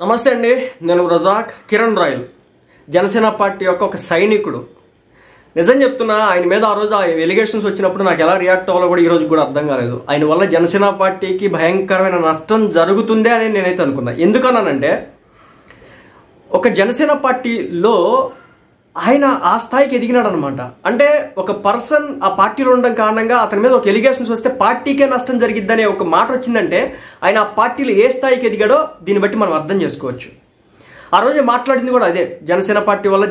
నమస్తే అండి, నేను రజాక్. కిరణ్ రాయల్ జనసేన పార్టీ యొక్క ఒక సైనికుడు. నిజం చెప్తున్నా, ఆయన మీద ఆ రోజు ఆ ఎలిగేషన్స్ వచ్చినప్పుడు నాకు ఎలా రియాక్ట్ అవ్వాలో కూడా ఈ రోజు కూడా అర్థం కాలేదు. ఆయన వల్ల జనసేన పార్టీకి భయంకరమైన నష్టం జరుగుతుందే అని నేనైతే అనుకున్నా. ఎందుకన్నానంటే, ఒక జనసేన పార్టీలో ఆయన ఆ స్థాయికి ఎదిగినాడు అనమాట. అంటే ఒక పర్సన్ ఆ పార్టీలో ఉండడం కారణంగా అతని మీద ఒక ఎలిగేషన్స్ వస్తే పార్టీకే నష్టం జరిగిద్దనే ఒక మాట వచ్చిందంటే ఆయన ఆ పార్టీలో ఏ స్థాయికి ఎదిగాడో దీన్ని బట్టి మనం అర్థం చేసుకోవచ్చు. ఆ రోజు మాట్లాడింది కూడా అదే, జనసేన పార్టీ వల్ల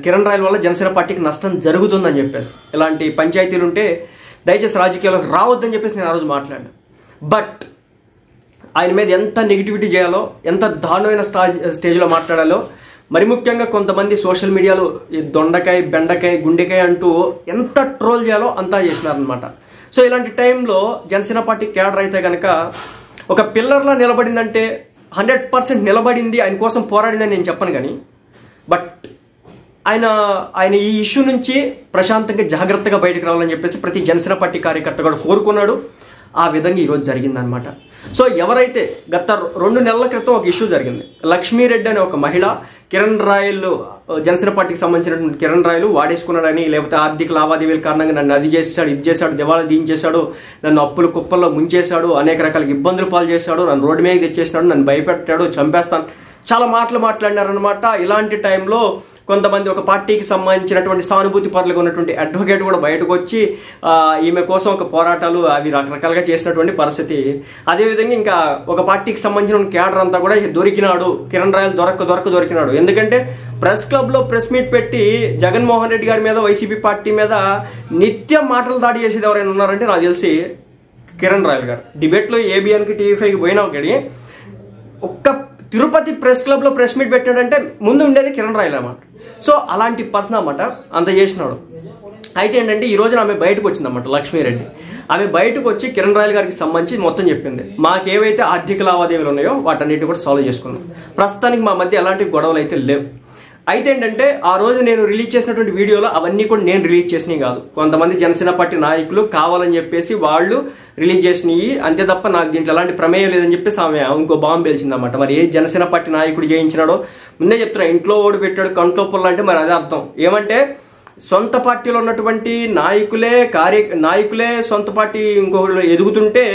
కిరణ్ రాయల్ వల్ల జనసేన పార్టీకి నష్టం జరుగుతుందని చెప్పేసి, ఇలాంటి పంచాయతీలు ఉంటే దయచేసి రాజకీయాలకు రావద్దని చెప్పేసి నేను ఆ రోజు మాట్లాడాను. బట్ ఆయన మీద ఎంత నెగిటివిటీ చేయాలో, ఎంత దారుణమైన స్టేజ్లో మాట్లాడాలో, మరి ముఖ్యంగా కొంతమంది సోషల్ మీడియాలో దొండకాయ, బెండకాయ, గుండెకాయ అంటూ ఎంత ట్రోల్ చేయాలో అంతా చేసినారనమాట. సో ఇలాంటి టైంలో జనసేన పార్టీ క్యాడర్ అయితే కనుక ఒక పిల్లర్లా నిలబడిందంటే 100% నిలబడింది, ఆయన కోసం పోరాడిందని నేను చెప్పను. కానీ బట్ ఆయన ఈ ఇష్యూ నుంచి ప్రశాంతంగా జాగ్రత్తగా బయటకు రావాలని చెప్పేసి ప్రతి జనసేన పార్టీ కార్యకర్త కూడా కోరుకున్నాడు. ఆ విధంగా ఈరోజు జరిగిందనమాట. సో ఎవరైతే గత 2 నెలల క్రితం ఒక ఇష్యూ జరిగింది, లక్ష్మీరెడ్డి అనే ఒక మహిళ కిరణ్ రాయల్, జనసేన పార్టీకి సంబంధించినటువంటి కిరణ్ రాయల్ వాడేసుకున్నాడని, లేకపోతే ఆర్థిక లావాదేవీల కారణంగా నన్ను అది చేశాడు, ఇది చేశాడు, దివాళా దించేశాడు, నన్ను అప్పుల కుప్పల్లో ముంచేశాడు, అనేక రకాల ఇబ్బందులు పాలు చేశాడు, నన్ను రోడ్డు మీద తెచ్చేసినాడు, నన్ను భయపెట్టాడు, చంపేస్తాను, చాలా మాటలు మాట్లాడినారనమాట. ఇలాంటి టైంలో కొంతమంది ఒక పార్టీకి సంబంధించినటువంటి సానుభూతి పరులుగా ఉన్నటువంటి అడ్వకేట్ కూడా బయటకు వచ్చి ఈమె కోసం ఒక పోరాటాలు అవి రకరకాలుగా చేసినటువంటి పరిస్థితి. అదేవిధంగా ఇంకా ఒక పార్టీకి సంబంధించిన కేడర్ అంతా కూడా దొరికినాడు, కిరణ్ రాయల్ దొరికినాడు. ఎందుకంటే ప్రెస్ క్లబ్ లో ప్రెస్ మీట్ పెట్టి జగన్మోహన్ రెడ్డి గారి మీద, వైసీపీ పార్టీ మీద నిత్యం మాటలు దాడి చేసేది ఎవరైనా ఉన్నారంటే నాకు తెలిసి కిరణ్ రాయల్ గారు. డిబేట్లో ఏబిఎన్కి, టీవీ5కి పోయినా ఒకటి, ఒక్క తిరుపతి ప్రెస్ క్లబ్ లో ప్రెస్ మీట్ పెట్టాడంటే ముందు ఉండేది కిరణ్ రాయల్ అన్నమాట. సో అలాంటి పర్సన్ అన్నమాట, అంత చేసినాడు. అయితే ఏంటంటే ఈ రోజున ఆమె బయటకు వచ్చిందన్నమాట, లక్ష్మీరెడ్డి. ఆమె బయటకు వచ్చి కిరణ్ రాయల్ గారికి సంబంధించి మొత్తం చెప్పింది. మాకేవైతే ఆర్థిక లావాదేవీలు ఉన్నాయో వాటన్నిటిని కూడా సాల్వ్ చేసుకున్నాం. ప్రస్తుతానికి మా మధ్య ఎలాంటి గొడవలు అయితే లేవు. అయితే ఏంటంటే ఆ రోజు నేను రిలీజ్ చేసినటువంటి వీడియోలో అవన్నీ కూడా నేను రిలీజ్ చేసినవి కాదు, కొంతమంది జనసేన పార్టీ నాయకులు కావాలని చెప్పేసి వాళ్ళు రిలీజ్ చేసినవి, అంతే తప్ప నాకు దీంట్లో ఎలాంటి ప్రమేయం లేదని చెప్పేసి ఆమె ఇంకో బాంబు పేల్చిందన్నమాట. మరి ఏ జనసేన పార్టీ నాయకుడు చేయించినాడో ముందే చెప్తున్నా, ఇంట్లో ఓడి పెట్టాడు కంట్లో పుల్ల అంటే మరి అదే అర్థం. ఏమంటే సొంత పార్టీలో ఉన్నటువంటి నాయకులే సొంత పార్టీ ఇంకొకరు ఎదుగుతుంటే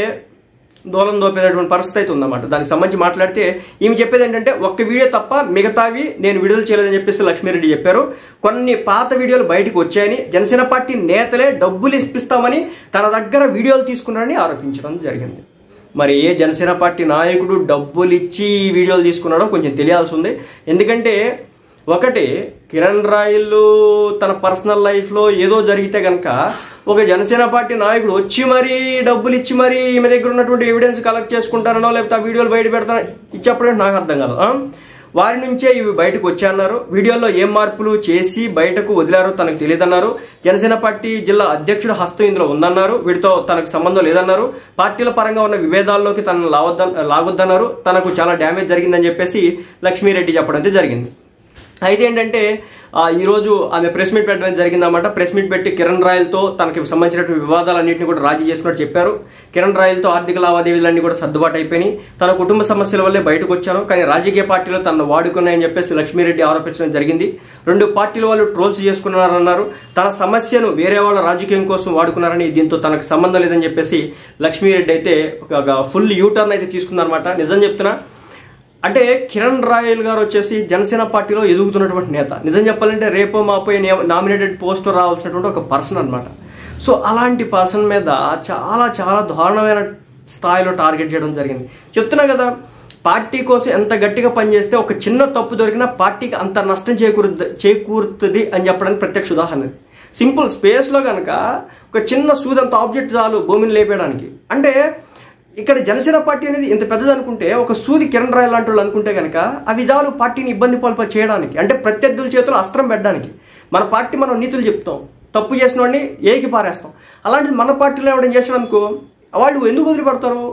దూలం దోపేటటువంటి పరిస్థితి అయితే ఉందన్నమాట. దానికి సంబంధించి మాట్లాడితే ఈమె చెప్పేది ఏంటంటే, ఒక్క వీడియో తప్ప మిగతావి నేను విడుదల చేయలేదని చెప్పేసి లక్ష్మీరెడ్డి చెప్పారు. కొన్ని పాత వీడియోలు బయటకు వచ్చాయని, జనసేన పార్టీ నేతలే డబ్బులు ఇప్పిస్తామని తన దగ్గర వీడియోలు తీసుకున్నారని ఆరోపించడం జరిగింది. మరి ఏ జనసేన పార్టీ నాయకుడు డబ్బులు ఇచ్చి వీడియోలు తీసుకున్నాడో కొంచెం తెలియాల్సి ఉంది. ఎందుకంటే ఒకటి, కిరణ్ రాయల్ తన పర్సనల్ లైఫ్లో ఏదో జరిగితే కనుక ఒక జనసేన పార్టీ నాయకుడు వచ్చి మరీ డబ్బులు ఇచ్చి మరీ ఈమె దగ్గర ఉన్నటువంటి ఎవిడెన్స్ కలెక్ట్ చేసుకుంటారనో, లేకపోతే ఆ వీడియోలు బయట పెడతానో ఇచ్చేప్పుడే నాకు అర్థం కాదు. వారి నుంచే ఇవి బయటకు వచ్చాయన్నారు. వీడియోలో ఏం మార్పులు చేసి బయటకు వదిలారో తనకు తెలియదన్నారు. జనసేన పార్టీ జిల్లా అధ్యక్షుడు హస్తం ఇందులో ఉందన్నారు. వీటితో తనకు సంబంధం లేదన్నారు. పార్టీల పరంగా ఉన్న విభేదాల్లోకి తనను లాగొద్దన్నారు. తనకు చాలా డ్యామేజ్ జరిగిందని చెప్పేసి లక్ష్మీరెడ్డి చెప్పడం జరిగింది. అయితే ఏంటంటే ఈరోజు ఆమె ప్రెస్ మీట్ పెట్టడం జరిగిందన్నమాట. ప్రెస్ మీట్ పెట్టి కిరణ్ రాయల్తో తనకి సంబంధించినటువంటి వివాదాలన్నింటినీ కూడా రాజీ చేసినట్టు చెప్పారు. కిరణ్ రాయల్తో ఆర్థిక లావాదేవీలన్నీ కూడా సర్దుబాటు అయిపోయినాయి. తన కుటుంబ సమస్యల వల్లే బయటకు వచ్చాను, కానీ రాజకీయ పార్టీలో తనను వాడుకున్నాయని చెప్పేసి లక్ష్మీరెడ్డి ఆరోపించడం జరిగింది. 2 పార్టీల వాళ్ళు ట్రోల్స్ చేసుకున్నారన్నారు. తన సమస్యను వేరే వాళ్ళ రాజకీయం కోసం వాడుకున్నారని, దీంతో తనకు సంబంధం లేదని చెప్పేసి లక్ష్మీరెడ్డి అయితే ఒక ఫుల్ యూటర్న్ అయితే తీసుకుందనమాట. నిజం చెప్తున్నా, అంటే కిరణ్ రాయల్ గారు వచ్చేసి జనసేన పార్టీలో ఎదుగుతున్నటువంటి నేత. నిజం చెప్పాలంటే రేపో మాపో నామినేటెడ్ పోస్ట్ రావాల్సినటువంటి ఒక పర్సన్ అనమాట. సో అలాంటి పర్సన్ మీద చాలా చాలా దారుణమైన స్థాయిలో టార్గెట్ చేయడం జరిగింది. చెప్తున్నా కదా, పార్టీ కోసం ఎంత గట్టిగా పనిచేస్తే ఒక చిన్న తప్పు దొరికినా పార్టీకి అంత నష్టం చేకూరుతుంది అని చెప్పడానికి ప్రత్యక్ష ఉదాహరణ. సింపుల్ స్పేస్లో కనుక ఒక చిన్న సూదంత ఆబ్జెక్ట్ చాలు భూమిని లేపేయడానికి. అంటే ఇక్కడ జనసేన పార్టీ అనేది ఇంత పెద్దది అనుకుంటే, ఒక సూది కిరణ్ రాయల్ లాంటి వాళ్ళు అనుకుంటే కనుక అవి చాలు పార్టీని ఇబ్బంది పాలు చేయడానికి, అంటే ప్రత్యర్థుల చేతుల్లో అస్త్రం పెట్టడానికి. మన పార్టీ మనం నీతులు చెప్తాం, తప్పు చేసిన వాడిని ఏకి పారేస్తాం. అలాంటిది మన పార్టీలో ఎవరైనా చేసాం అనుకో, వాళ్ళు ఎందుకు వదిలిపెడతారు,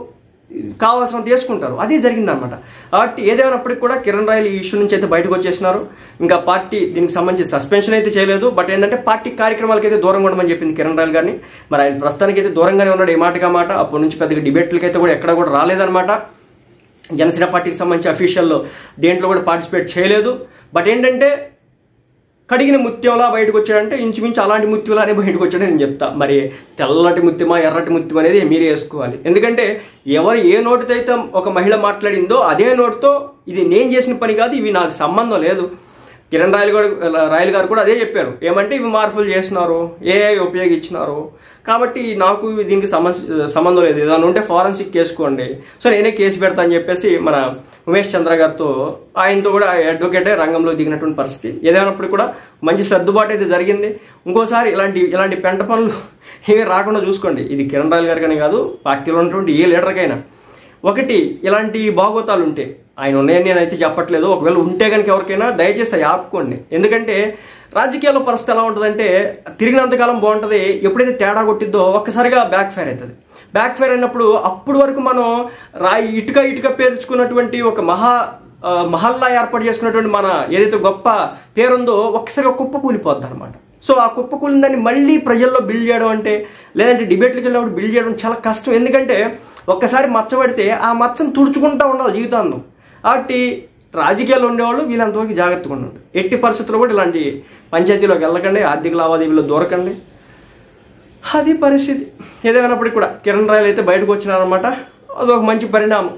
కావాల్సినంత చేసుకుంటారు. అదే జరిగిందనమాట. కాబట్టి ఏదేమైనప్పటికీ కూడా కిరణ్ రాయల్ ఈ ఇష్యూ నుంచి అయితే బయటకు వచ్చేసినారు. ఇంకా పార్టీ దీనికి సంబంధించి సస్పెన్షన్ అయితే చేయలేదు. బట్ ఏంటంటే పార్టీ కార్యక్రమాలకి అయితే దూరంగా ఉండమని చెప్పింది కిరణ్ రాయల్ గారిని. మరి ఆయన ప్రస్తుతానికి అయితే దూరంగానే ఉన్నాడు, ఏ మాటగా మాట. అప్పటి నుంచి పెద్దగా డిబేట్లకి అయితే కూడా ఎక్కడ కూడా రాలేదనమాట. జనసేన పార్టీకి సంబంధించి అఫీషియల్ దేంట్లో కూడా పార్టిసిపేట్ చేయలేదు. బట్ ఏంటంటే కడిగిన ముత్యంలా బయటకు వచ్చాడంటే ఇంచుమించు అలాంటి ముత్యంలానే బయటకు వచ్చాడని నేను చెప్తా. మరి తెల్లటి ముత్యమా ఎర్రటి ముత్యం అనేది మీరే వేసుకోవాలి. ఎందుకంటే ఎవరు ఏ నోటితో అయితే ఒక మహిళ మాట్లాడిందో అదే నోటితో ఇది నేను చేసిన పని కాదు, ఇవి నాకు సంబంధం లేదు. కిరణ్ రాయల్ గారు కూడా అదే చెప్పారు. ఏమంటే ఇవి మార్పులు చేసినారు, ఏఐ ఉపయోగించినారు, కాబట్టి నాకు దీనికి సంబంధం లేదు, ఏదైనా ఉంటే ఫారెన్సిక్ చేసుకోండి, సో నేనే కేసు పెడతా అని చెప్పేసి మన ఉమేష్ చంద్ర గారితో ఆయనతో కూడా అడ్వకేటే రంగంలో దిగినటువంటి పరిస్థితి. ఏదైనప్పుడు కూడా మంచి సర్దుబాటు అయితే జరిగింది. ఇంకోసారి ఇలాంటి పెంట పనులు ఏమీ రాకుండా చూసుకోండి. ఇది కిరణ్ రాయల్ గారికనే కాదు, పార్టీలో ఉన్నటువంటి ఏ లీడర్కైనా. ఒకటి, ఇలాంటి బాగోతాలు ఉంటే, ఆయన ఉన్నాయని నేనైతే చెప్పట్లేదు, ఒకవేళ ఉంటే కనుక ఎవరికైనా దయచేసి అవి ఆపుకోండి. ఎందుకంటే రాజకీయాల్లో పరిస్థితి ఎలా ఉంటుందంటే తిరిగినంతకాలం బాగుంటుంది, ఎప్పుడైతే తేడా కొట్టిద్దో ఒక్కసారిగా బ్యాక్ ఫైర్ అవుతుంది. బ్యాక్ ఫైర్ అయినప్పుడు అప్పుడు వరకు మనం ఇటుక పేర్చుకున్నటువంటి ఒక మహల్లా ఏర్పాటు చేసుకున్నటువంటి మన ఏదైతే గొప్ప పేరుందో ఒక్కసారిగా కుప్ప కూలిపోద్ది అనమాట. సో ఆ కుప్ప కూలిన దాన్ని మళ్ళీ ప్రజల్లో బిల్డ్ చేయడం అంటే, లేదంటే డిబేట్లకు వెళ్ళినప్పుడు బిల్డ్ చేయడం చాలా కష్టం. ఎందుకంటే ఒక్కసారి మచ్చబడితే ఆ మచ్చను తుడుచుకుంటూ ఉండాలి జీవితాంతం. కాబట్టి రాజకీయాల్లో ఉండేవాళ్ళు వీళ్ళంతవరకు జాగ్రత్తగా ఉండండి. ఎట్టి పరిస్థితుల్లో కూడా ఇలాంటి పంచాయతీలోకి వెళ్ళకండి, ఆర్థిక లావాదేవీలో దూరకండి. అది పరిస్థితి. ఏదేమైనప్పటికీ కూడా కిరణ్ రాయల్ అయితే బయటకు వచ్చినారనమాట. అదొక మంచి పరిణామం.